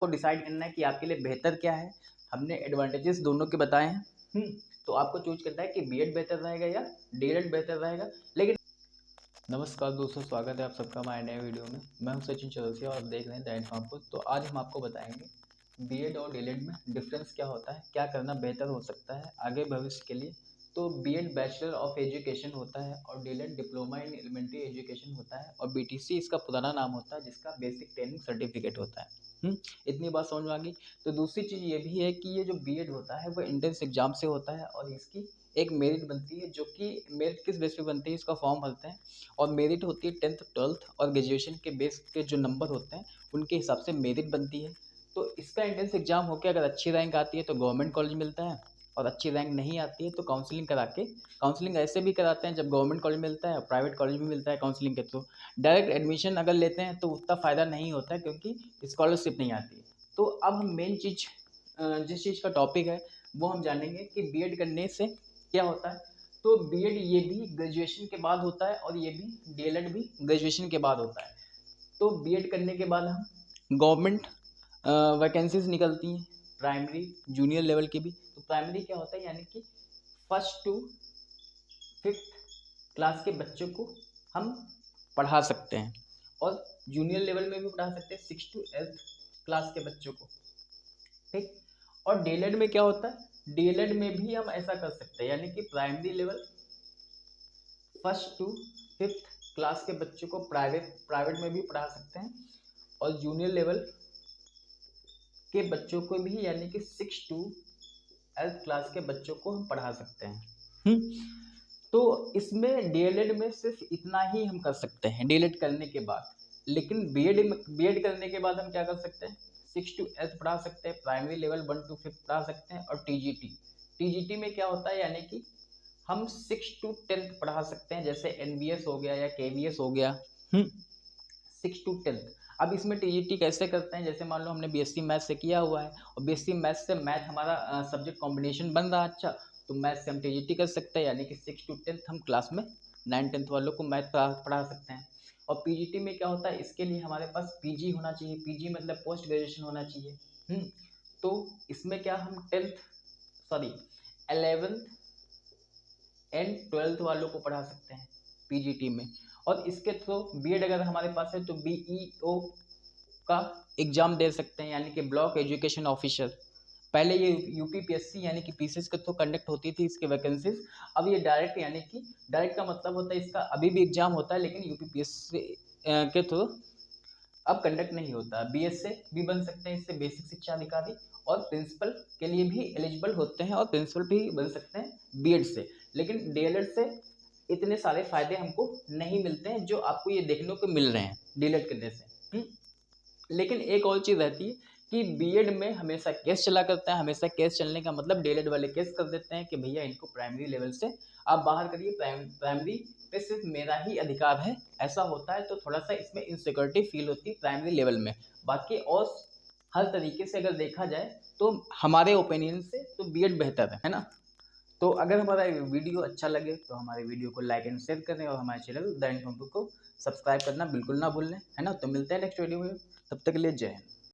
को डिसाइड करना है कि आपके लिए बेहतर क्या है। हमने एडवांटेजेस दोनों के बताए हैं। तो आपको चूज करना है कि बीएड बेहतर रहेगा या डीएलएड बेहतर रहेगा। लेकिन नमस्कार दोस्तों, स्वागत है आप सबका हमारे नए वीडियो में। मैं हूं सचिन चौरसिया और आप देख रहे हैं द इन्फॉर्मर। तो आज हम आपको बताएंगे बीएड और डीएलएड में डिफरेंस क्या होता है, क्या करना बेहतर हो सकता है आगे भविष्य के लिए। तो बीएड बैचलर ऑफ एजुकेशन होता है और DElEd diploma in elementary education होता है और बीटीसी इसका पुराना नाम होता है, जिसका बेसिक ट्रेनिंग सर्टिफिकेट होता है। इतनी बात समझ में आ गई। तो दूसरी चीज़ ये भी है कि ये जो बीएड होता है वो एंट्रेंस एग्जाम से होता है और इसकी एक मेरिट बनती है, जो कि मेरिट किस बेस पे बनती है, इसका फॉर्म भरते हैं और मेरिट होती है 10th 12th और ग्रेजुएशन के बेस के जो नंबर होते हैं उनके हिसाब से मेरिट बनती है। तो इसका एंट्रेंस एग्जाम होकर अगर अच्छी रैंक आती है तो गवर्नमेंट कॉलेज मिलता है और अच्छी रैंक नहीं आती है तो काउंसलिंग करा के, काउंसलिंग ऐसे भी कराते हैं जब गवर्नमेंट कॉलेज मिलता है और प्राइवेट कॉलेज भी मिलता है काउंसलिंग के थ्रू। डायरेक्ट एडमिशन अगर लेते हैं तो उतना फ़ायदा नहीं होता है क्योंकि स्कॉलरशिप नहीं आती है। तो अब हम मेन चीज़, जिस चीज़ का टॉपिक है वो हम जानेंगे कि बीएड करने से क्या होता है। तो बीएड ये भी ग्रेजुएशन के बाद होता है और ये भी डीएलएड भी ग्रेजुएशन के बाद होता है। तो बीएड करने के बाद हम गवर्नमेंट वैकेंसीज निकलती हैं प्राइमरी जूनियर लेवल की भी। तो प्राइमरी क्या होता है, यानी कि 1st to 5th क्लास के बच्चों को हम पढ़ा सकते हैं और जूनियर लेवल में भी पढ़ा सकते हैं 6th to 8th क्लास के बच्चों को। ठीक। और डीएलएड में क्या होता है, डीएलएड में भी हम ऐसा कर सकते हैं, यानी कि primary level 1st to 5th class के बच्चों को प्राइवेट में भी पढ़ा सकते हैं और जूनियर लेवल के बच्चों को भी, यानी कि 6th to 8th क्लास के बच्चों को हम पढ़ा सकते हैं। तो इसमें डीएलएड में सिर्फ इतना ही हम कर सकते हैं डीएलएड करने के बाद। लेकिन बीएड करने के बाद हम क्या कर सकते हैं, 6th to 8th पढ़ा सकते हैं, प्राइमरी लेवल 1 to 5th पढ़ा सकते हैं और टीजीटी में क्या होता है, यानी कि हम 6th to 10th पढ़ा सकते हैं, जैसे एनबीएस हो गया या केवीएस हो गया। 6th to 10th। अब इसमें टीजीटी कैसे करते हैं, जैसे मान लो हमने बीएससी मैथ से किया हुआ है और बीएससी मैथ से मैथ हमारा सब्जेक्ट कॉम्बिनेशन बन रहा है अच्छा, तो मैथ से हम टीजीटी कर सकते हैं, यानी कि 6th to 10th हम क्लास में 9th-10th वालों को मैथ पढ़ा सकते हैं। और पीजीटी में क्या होता है, इसके लिए हमारे पास पीजी होना चाहिए, पीजी मतलब पोस्ट ग्रेजुएशन होना चाहिए। तो इसमें क्या हम 11th एंड 12th वालों को पढ़ा सकते हैं पीजीटी में। और इसके थ्रू बीएड अगर हमारे पास है तो बीईओ का एग्जाम दे सकते हैं, यानी कि ब्लॉक एजुकेशन ऑफिसर। पहले ये यूपीपीएससी यानी कि पीसीएस के थ्रू कंडक्ट होती थी इसके वैकेंसीज। अब ये डायरेक्ट, यानी कि डायरेक्ट का मतलब होता है इसका अभी भी एग्जाम होता है लेकिन यूपीपीएससी के थ्रू अब कंडक्ट नहीं होता। बीएस से भी बन सकते हैं इससे, बेसिक शिक्षा अधिकारी, और प्रिंसिपल के लिए भी एलिजिबल होते हैं और प्रिंसिपल भी बन सकते हैं बीएड से। लेकिन डीएलएड से इतने सारे फायदे हमको नहीं मिलते हैं जो आपको ये देखने को मिल रहे हैं डीएलएड करने से। लेकिन एक और चीज़ रहती है कि बीएड में हमेशा केस चला करता है। हमेशा केस चलने का मतलब डीएलएड वाले केस कर देते हैं कि भैया इनको प्राइमरी लेवल से आप बाहर करिए, प्राइमरी पे सिर्फ मेरा ही अधिकार है, ऐसा होता है। तो थोड़ा सा इसमें इनसिक्योरिटी फील होती है प्राइमरी लेवल में। बाकी और हर तरीके से अगर देखा जाए तो हमारे ओपिनियन से तो बीएड बेहतर है ना। तो अगर हमारा वीडियो अच्छा लगे तो हमारे वीडियो को लाइक एंड शेयर करें और हमारे चैनल द इन्फॉर्मर को सब्सक्राइब करना बिल्कुल ना भूलें, है ना। तो मिलते हैं नेक्स्ट वीडियो में, तब तक के लिए जय हिंद।